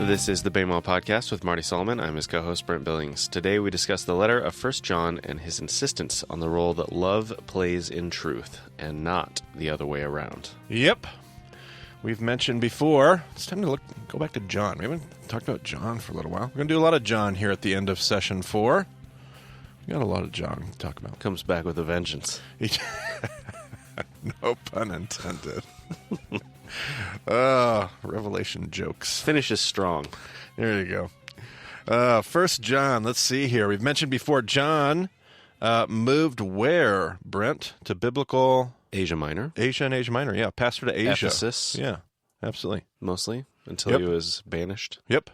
This is the Baymall Podcast with Marty Solomon. I'm his co-host, Brent Billings. Today we discuss the letter of 1 John and his insistence on the role that love plays in truth and not the other way around. Yep. We've mentioned before, it's time to go back to John. We haven't talked about John for a little while. We're going to do a lot of John here at the end of session 4. We got a lot of John to talk about. Comes back with a vengeance. No pun intended. Revelation jokes. Finishes strong. There you go. 1 John, let's see here. We've mentioned before John moved where, Brent? To biblical... Asia Minor. Asia and Asia Minor, yeah. Pastor to Asia. Ephesus. Yeah, absolutely. Mostly, until he was banished. Yep.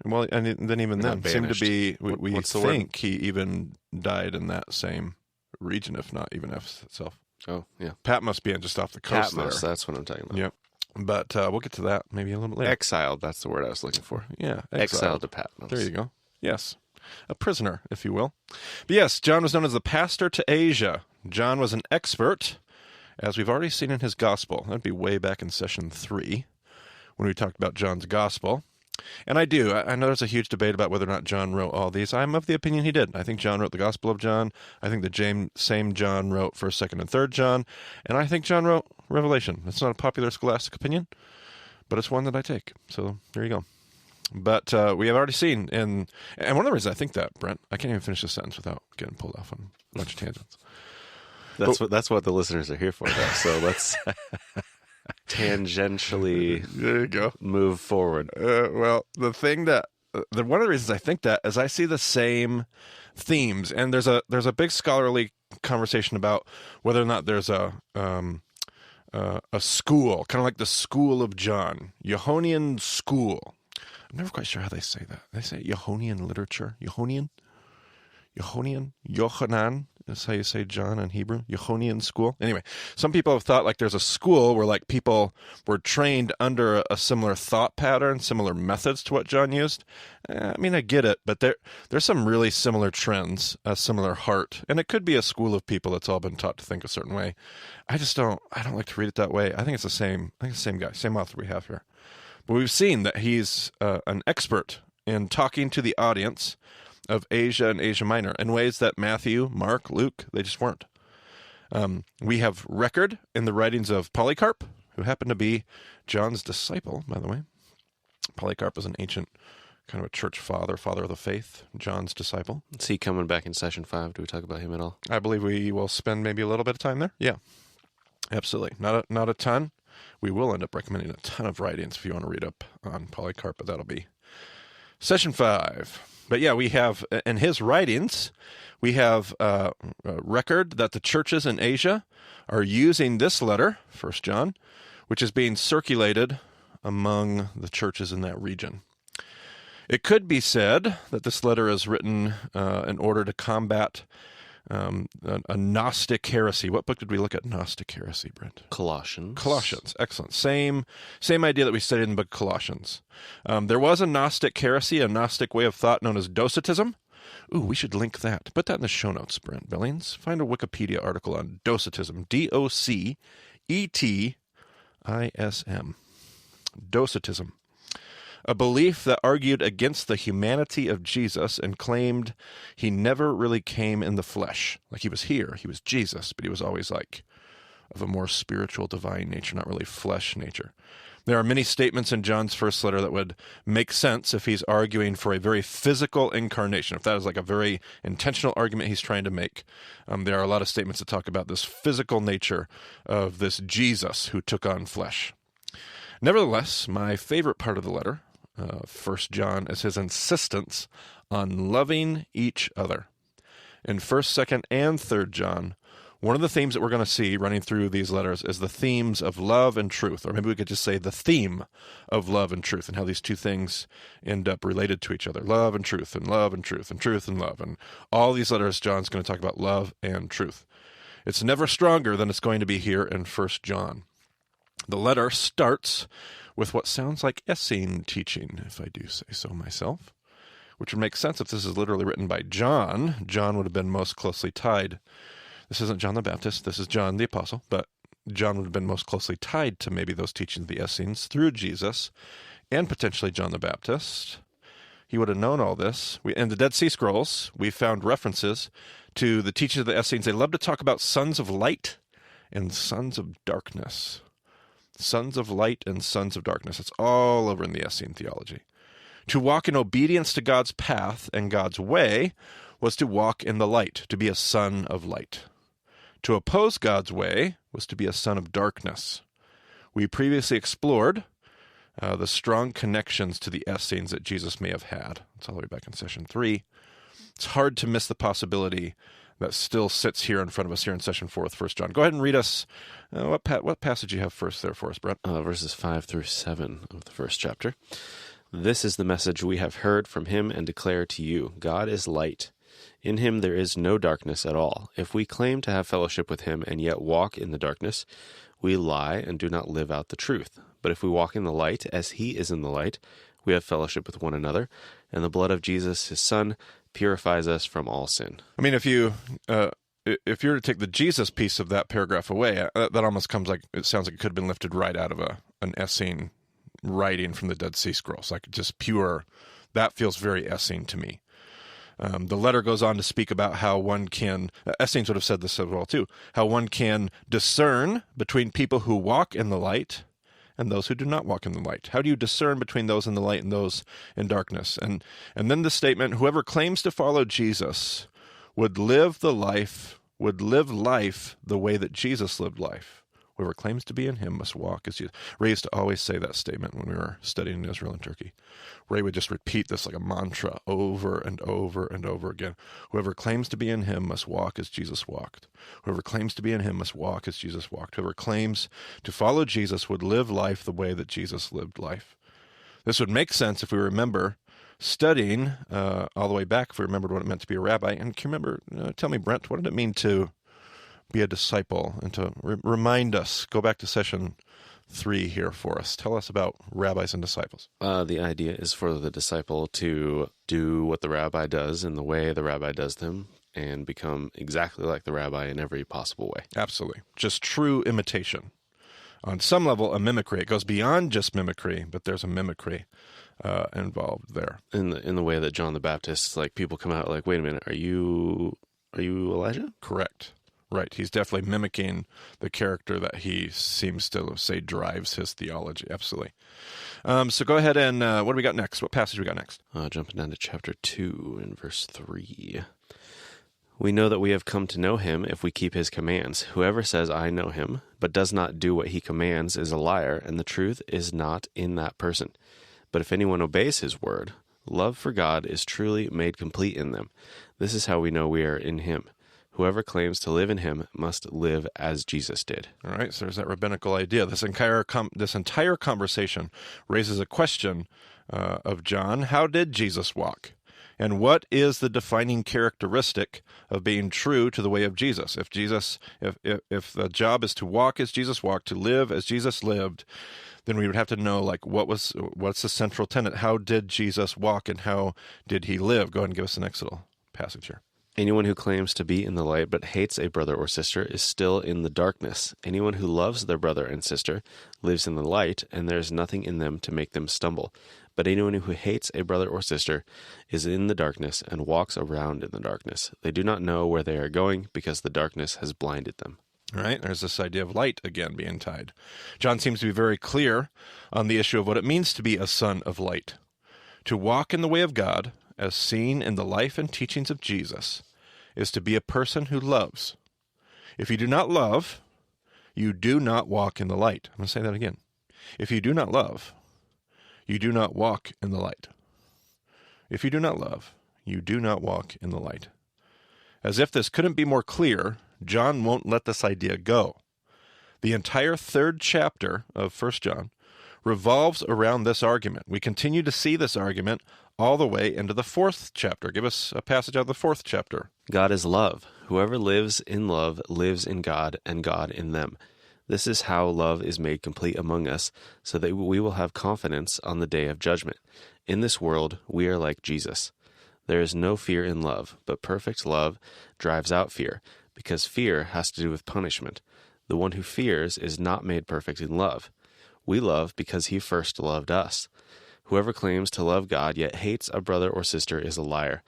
Well, and then even then, seemed to be, we think he even died in that same region, if not even Ephesus itself. Oh, yeah. Patmos being just off the coast Patmos, there. that's what I'm talking about. Yep. But we'll get to that maybe a little bit later. Exiled, that's the word I was looking for. Yeah. Exiled to Patmos. There you go. Yes. A prisoner, if you will. But yes, John was known as the pastor to Asia. John was an expert, as we've already seen in his gospel. That'd be way back in session 3 when we talked about John's gospel. And I know there's a huge debate about whether or not John wrote all these. I'm of the opinion he did. I think John wrote the Gospel of John. I think the same John wrote 1st, 2nd, and 3rd John. And I think John wrote Revelation. It's not a popular scholastic opinion, but it's one that I take. So there you go. But we have already seen, and one of the reasons I think that, Brent, I can't even finish this sentence without getting pulled off on a bunch of tangents. That's what the listeners are here for, though. So let's tangentially there you go. Move forward. Well, the thing that one of the reasons I think that is I see the same themes, and there's a big scholarly conversation about whether or not there's a school, kind of like the School of John, Johannine school. I'm never quite sure how they say that. They say Johannine literature, Yohanan is how you say John in Hebrew. Johannine school. Anyway, some people have thought like there's a school where like people were trained under a similar thought pattern, similar methods to what John used. I mean, I get it, but there's some really similar trends, a similar heart, and it could be a school of people that's all been taught to think a certain way. I don't like to read it that way. I think it's the same guy, same author we have here. But we've seen that he's an expert in talking to the audience of Asia and Asia Minor in ways that Matthew, Mark, Luke, they just weren't. We have record in the writings of Polycarp, who happened to be John's disciple, by the way. Polycarp was an ancient kind of a church father of the faith, John's disciple. Is he coming back in session 5? Do we talk about him at all? I believe we will spend maybe a little bit of time there. Yeah, absolutely. Not a ton. We will end up recommending a ton of writings if you want to read up on Polycarp, but that'll be session 5. But yeah, we have, in his writings, we have a record that the churches in Asia are using this letter, 1 John, which is being circulated among the churches in that region. It could be said that this letter is written in order to combat a Gnostic heresy. What book did we look at Gnostic heresy, Brent? Colossians. Excellent. Same idea that we studied in the book Colossians. There was a Gnostic heresy, a Gnostic way of thought known as Docetism. Ooh, we should link that. Put that in the show notes, Brent Billings. Find a Wikipedia article on Docetism. Docetism. Docetism. A belief that argued against the humanity of Jesus and claimed he never really came in the flesh. Like he was here, he was Jesus, but he was always like of a more spiritual, divine nature, not really flesh nature. There are many statements in John's first letter that would make sense if he's arguing for a very physical incarnation, if that is like a very intentional argument he's trying to make. There are a lot of statements that talk about this physical nature of this Jesus who took on flesh. Nevertheless, my favorite part of the letter, 1 John, is his insistence on loving each other. In 1st, 2nd, and 3rd John, one of the themes that we're going to see running through these letters is the themes of love and truth, or maybe we could just say the theme of love and truth, and how these two things end up related to each other. Love and truth, and love and truth, and truth and love. And all these letters, John's going to talk about love and truth. It's never stronger than it's going to be here in 1 John. The letter starts with what sounds like Essene teaching, if I do say so myself, which would make sense if this is literally written by John. John would have been most closely tied. This isn't John the Baptist, this is John the Apostle, but John would have been most closely tied to maybe those teachings of the Essenes through Jesus and potentially John the Baptist. He would have known all this. In the Dead Sea Scrolls, we found references to the teachings of the Essenes. They love to talk about sons of light and sons of darkness. Sons of light and sons of darkness. It's all over in the Essene theology. To walk in obedience to God's path and God's way was to walk in the light, to be a son of light. To oppose God's way was to be a son of darkness. We previously explored the strong connections to the Essenes that Jesus may have had. It's all the way back in session 3. It's hard to miss the possibility that still sits here in front of us here in session 4 with 1 John. Go ahead and read us. What passage you have first there for us, Brent? Verses 5 through 7 of the first chapter. This is the message we have heard from him and declare to you. God is light. In him there is no darkness at all. If we claim to have fellowship with him and yet walk in the darkness, we lie and do not live out the truth. But if we walk in the light, as he is in the light, we have fellowship with one another, and the blood of Jesus, his Son, purifies us from all sin. I mean, if you were to take the Jesus piece of that paragraph away, that almost it sounds like it could have been lifted right out of an Essene writing from the Dead Sea Scrolls, like just pure. That feels very Essene to me. The letter goes on to speak about how one can, Essenes would have said this as well too, how one can discern between people who walk in the light and those who do not walk in the light. How do you discern between those in the light and those in darkness? And then the statement, whoever claims to follow Jesus would live life the way that Jesus lived life. Whoever claims to be in him must walk as Jesus. Ray used to always say that statement when we were studying in Israel and Turkey. Ray would just repeat this like a mantra over and over and over again. Whoever claims to be in him must walk as Jesus walked. Whoever claims to be in him must walk as Jesus walked. Whoever claims to follow Jesus would live life the way that Jesus lived life. This would make sense if we remember studying all the way back, if we remembered what it meant to be a rabbi. And can you remember, tell me, Brent, what did it mean to be a disciple, and to remind us, go back to session 3 here for us. Tell us about rabbis and disciples. The idea is for the disciple to do what the rabbi does in the way the rabbi does them and become exactly like the rabbi in every possible way. Absolutely. Just true imitation. On some level, a mimicry. It goes beyond just mimicry, but there's a mimicry involved there. In the way that John the Baptist, like people come out like, wait a minute, are you Elijah? Correct. Right. He's definitely mimicking the character that he seems to say drives his theology. Absolutely. So go ahead and what do we got next? What passage we got next? Jumping down to chapter 2 in verse 3. We know that we have come to know him if we keep his commands. Whoever says, I know him, but does not do what he commands is a liar, and the truth is not in that person. But if anyone obeys his word, love for God is truly made complete in them. This is how we know we are in him. Whoever claims to live in him must live as Jesus did. All right, so there's that rabbinical idea. This entire conversation raises a question of John. How did Jesus walk? And what is the defining characteristic of being true to the way of Jesus? If if the job is to walk as Jesus walked, to live as Jesus lived, then we would have to know, like, what's the central tenet? How did Jesus walk and how did he live? Go ahead and give us the next little passage here. Anyone who claims to be in the light but hates a brother or sister is still in the darkness. Anyone who loves their brother and sister lives in the light, and there is nothing in them to make them stumble. But anyone who hates a brother or sister is in the darkness and walks around in the darkness. They do not know where they are going because the darkness has blinded them. All right, there's this idea of light again being tied. John seems to be very clear on the issue of what it means to be a son of light. To walk in the way of God, as seen in the life and teachings of Jesus, is to be a person who loves. If you do not love, you do not walk in the light. I'm going to say that again. If you do not love, you do not walk in the light. If you do not love, you do not walk in the light. As if this couldn't be more clear, John won't let this idea go. The entire 3rd chapter of 1 John revolves around this argument. We continue to see this argument all the way into the 4th chapter. Give us a passage out of the 4th chapter. God is love. Whoever lives in love lives in God, and God in them. This is how love is made complete among us, so that we will have confidence on the day of judgment. In this world, we are like Jesus. There is no fear in love, but perfect love drives out fear, because fear has to do with punishment. The one who fears is not made perfect in love. We love because he first loved us. Whoever claims to love God yet hates a brother or sister is a liar.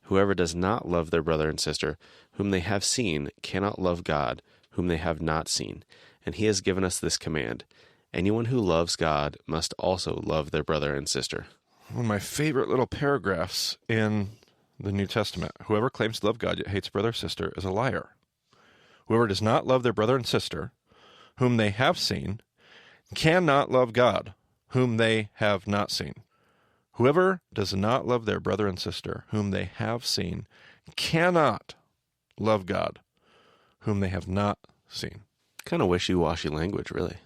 Whoever does not love their brother and sister, whom they have seen, cannot love God, whom they have not seen. And he has given us this command: anyone who loves God must also love their brother and sister. One of my favorite little paragraphs in the New Testament. Whoever claims to love God yet hates brother or sister is a liar. Whoever does not love their brother and sister, whom they have seen, cannot love God, whom they have not seen. Whoever does not love their brother and sister, whom they have seen, cannot love God, whom they have not seen. Kind of wishy-washy language, really.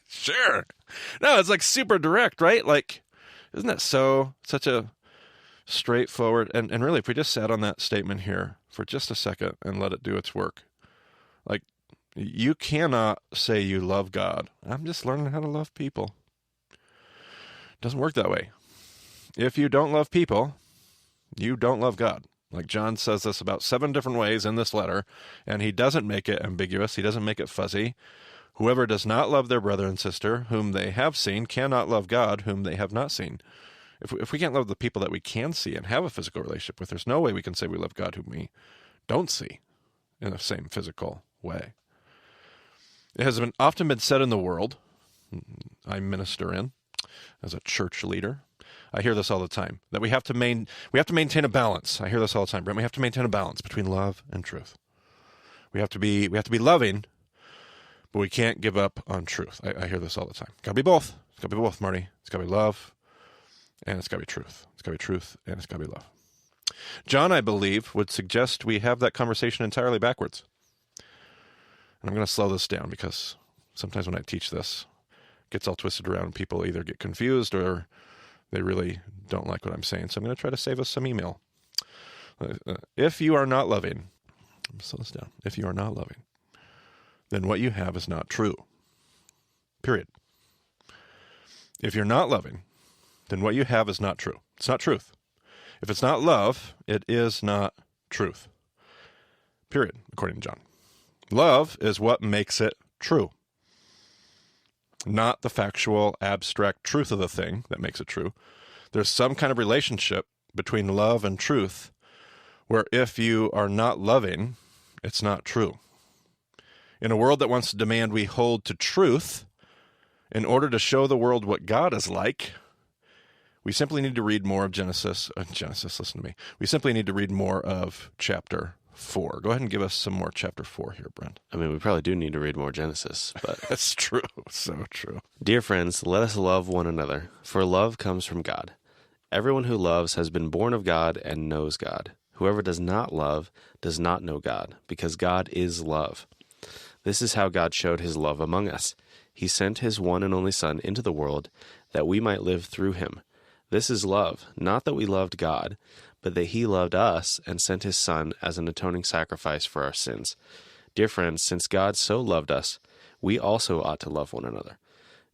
Sure. No, it's like super direct, right? Like, isn't that such a straightforward, and really, if we just sat on that statement here for just a second and let it do its work, like, you cannot say you love God. I'm just learning how to love people. Doesn't work that way. If you don't love people, you don't love God. Like John says this about 7 different ways in this letter, and he doesn't make it ambiguous. He doesn't make it fuzzy. Whoever does not love their brother and sister, whom they have seen, cannot love God, whom they have not seen. If we can't love the people that we can see and have a physical relationship with, there's no way we can say we love God whom we don't see in the same physical way. It has often been said in the world, I minister in as a church leader. I hear this all the time, that we have to maintain a balance. I hear this all the time, Brent. We have to maintain a balance between love and truth. We have to be loving, but we can't give up on truth. I hear this all the time. Got to be both. It's got to be both, Marty. It's got to be love, and it's got to be truth. It's got to be truth, and it's got to be love. John, I believe, would suggest we have that conversation entirely backwards. And I'm going to slow this down because sometimes when I teach this, it gets all twisted around and people either get confused or they really don't like what I'm saying. So I'm going to try to save us some email. If you are not loving, slow this down. If you are not loving, then what you have is not true. Period. If you're not loving, then what you have is not true. It's not truth. If it's not love, it is not truth. Period, according to John. Love is what makes it true. Not the factual, abstract truth of the thing that makes it true. There's some kind of relationship between love and truth where if you are not loving, it's not true. In a world that wants to demand we hold to truth, in order to show the world what God is like, we simply need to read more of Genesis, listen to me. We simply need to read more of chapter 4. Go ahead and give us some more chapter 4 here, Brent. I mean, we probably do need to read more Genesis, but That's true. So true. Dear friends, let us love one another, for love comes from God. Everyone who loves has been born of God and knows God. Whoever does not love does not know God, because God is love. This is how God showed his love among us. He sent his one and only Son into the world that we might live through him. This is love, not that we loved God, but that he loved us and sent his Son as an atoning sacrifice for our sins. Dear friends, since God so loved us, we also ought to love one another.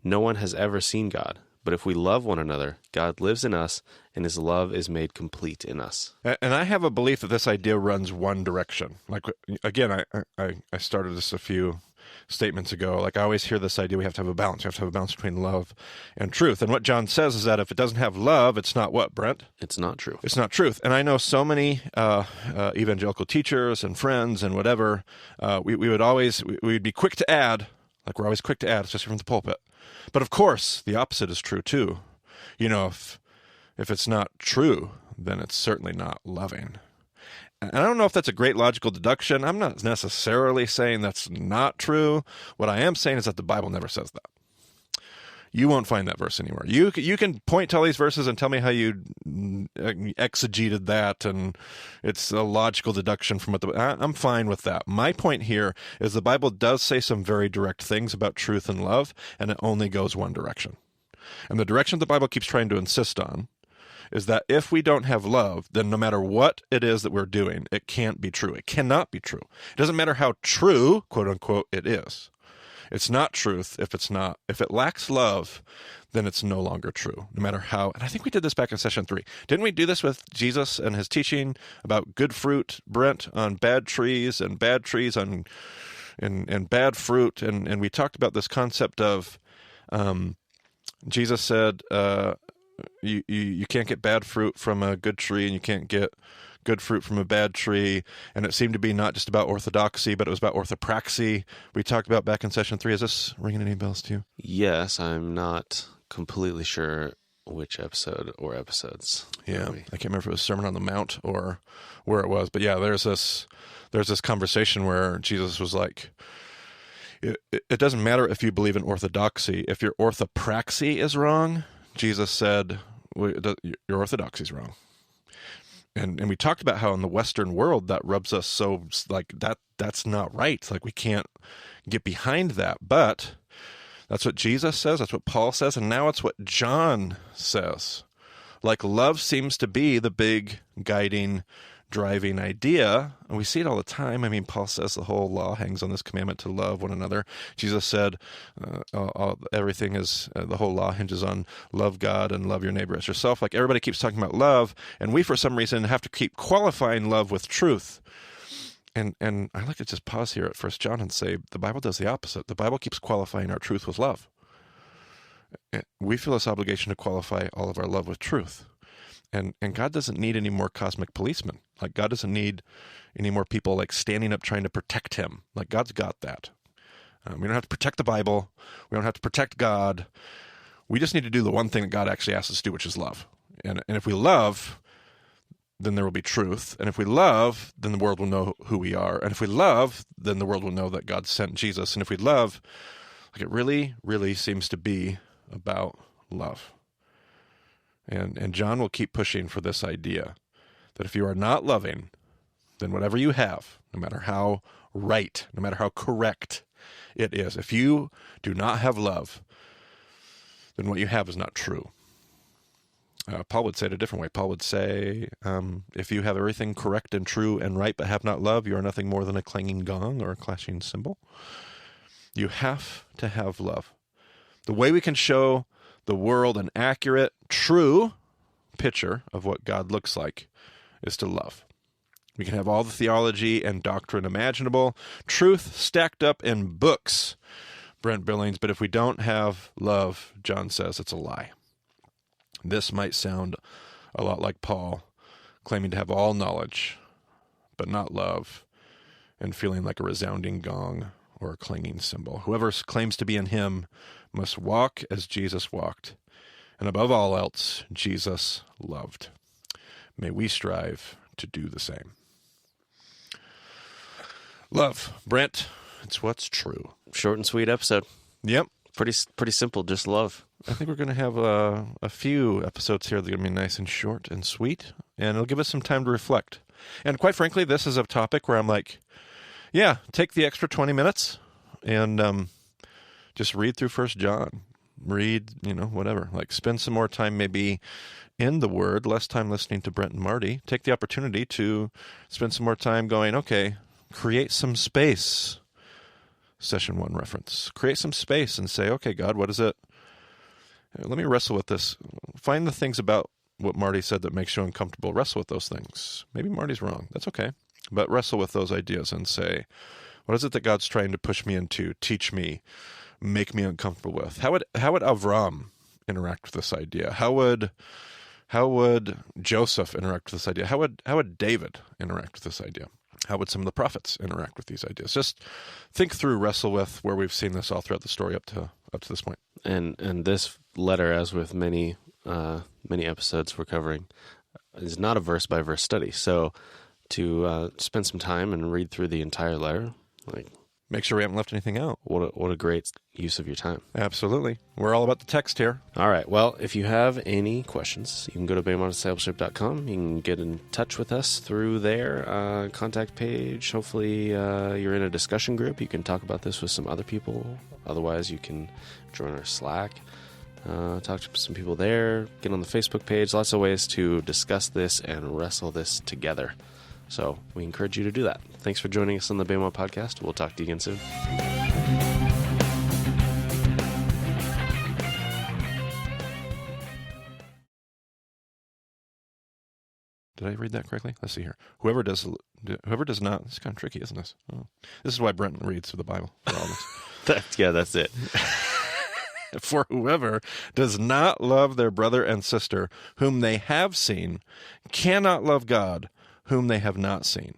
No one has ever seen God, but if we love one another, God lives in us, and his love is made complete in us. And I have a belief that this idea runs one direction. Like, again, I started this a few statements ago. Like, I always hear this idea we have to have a balance. We have to have a balance between love and truth. And what John says is that if it doesn't have love, it's not what, Brent? It's not true. It's not truth. And I know so many evangelical teachers and friends and whatever, we'd be quick to add, like we're always quick to add, especially from the pulpit. But of course, the opposite is true too. You know, if it's not true, then it's certainly not loving. And I don't know if that's a great logical deduction. I'm not necessarily saying that's not true. What I am saying is that the Bible never says that. You won't find that verse anywhere. You can point to all these verses and tell me how you exegeted that, and it's a logical deduction from what I'm fine with that. My point here is the Bible does say some very direct things about truth and love, and it only goes one direction. And the direction the Bible keeps trying to insist on is that if we don't have love, then no matter what it is that we're doing, it can't be true. It cannot be true. It doesn't matter how true, quote unquote, it is. It's not truth if it lacks love, then it's no longer true, no matter how. And I think we did this back in session 3. Didn't we do this with Jesus and his teaching about good fruit, Brent, on bad trees and bad trees on and bad fruit. And we talked about this concept of Jesus said you can't get bad fruit from a good tree, and you can't get good fruit from a bad tree. And it seemed to be not just about orthodoxy, but it was about orthopraxy. We talked about back in session 3. Is this ringing any bells to you? Yes, I'm not completely sure which episode or episodes. Yeah, I can't remember if it was Sermon on the Mount or where it was, but yeah, there's this conversation where Jesus was like, it doesn't matter if you believe in orthodoxy. If your orthopraxy is wrong, Jesus said, your orthodoxy is wrong. And we talked about how in the Western world that rubs us so like that's not right. Like we can't get behind that. But that's what Jesus says. That's what Paul says. And now it's what John says. Like love seems to be the big guiding, driving idea. And we see it all the time. I mean, Paul says the whole law hangs on this commandment to love one another. Jesus said everything is, the whole law hinges on love God and love your neighbor as yourself. Like everybody keeps talking about love. And we, for some reason, have to keep qualifying love with truth. And I like to just pause here at 1 John and say the Bible does the opposite. The Bible keeps qualifying our truth with love. We feel this obligation to qualify all of our love with truth. And God doesn't need any more cosmic policemen. Like God doesn't need any more people like standing up trying to protect him. Like God's got that. We don't have to protect the Bible. We don't have to protect God. We just need to do the one thing that God actually asks us to do, which is love. And if we love, then there will be truth. And if we love, then the world will know who we are. And if we love, then the world will know that God sent Jesus. And if we love, like it really, really seems to be about love. And John will keep pushing for this idea that if you are not loving, then whatever you have, no matter how right, no matter how correct it is, if you do not have love, then what you have is not true. Paul would say it a different way. Paul would say, if you have everything correct and true and right but have not love, you are nothing more than a clanging gong or a clashing cymbal. You have to have love. The way we can show the world an accurate, true picture of what God looks like is to love. We can have all the theology and doctrine imaginable, truth stacked up in books, Brent Billings, but if we don't have love, John says it's a lie. This might sound a lot like Paul claiming to have all knowledge, but not love, and feeling like a resounding gong or a clanging cymbal. Whoever claims to be in him must walk as Jesus walked, and above all else, Jesus loved. May we strive to do the same. Love, Brent, it's what's true. Short and sweet episode. Yep. Pretty simple, just love. I think we're going to have a few episodes here that are going to be nice and short and sweet, and it'll give us some time to reflect. And quite frankly, this is a topic where I'm like, yeah, take the extra 20 minutes and just read through 1 John. Read, whatever. Like spend some more time maybe in the Word, less time listening to Brent and Marty. Take the opportunity to spend some more time going, okay, create some space. Session 1 reference. Create some space and say, okay, God, what is it? Let me wrestle with this. Find the things about what Marty said that makes you uncomfortable. Wrestle with those things. Maybe Marty's wrong. That's okay. But wrestle with those ideas and say, what is it that God's trying to push me into, teach me, make me uncomfortable with? How would Avram interact with this idea? How would Joseph interact with this idea? How would David interact with this idea? How would some of the prophets interact with these ideas? Just think through, wrestle with where we've seen this all throughout the story up to this point. And this letter, as with many episodes we're covering, is not a verse by verse study. So to spend some time and read through the entire letter, like, make sure we haven't left anything out. What a great use of your time. Absolutely. We're all about the text here. All right. Well, if you have any questions, you can go to BaymontDiscipleship.com. You can get in touch with us through their contact page. Hopefully you're in a discussion group. You can talk about this with some other people. Otherwise, you can join our Slack, talk to some people there, get on the Facebook page. Lots of ways to discuss this and wrestle this together. So we encourage you to do that. Thanks for joining us on the Baymont Podcast. We'll talk to you again soon. Did I read that correctly? Let's see here. Whoever does not. It's kind of tricky, isn't this? Oh. This is why Brent reads the Bible for all this. That's it. For whoever does not love their brother and sister whom they have seen cannot love God whom they have not seen.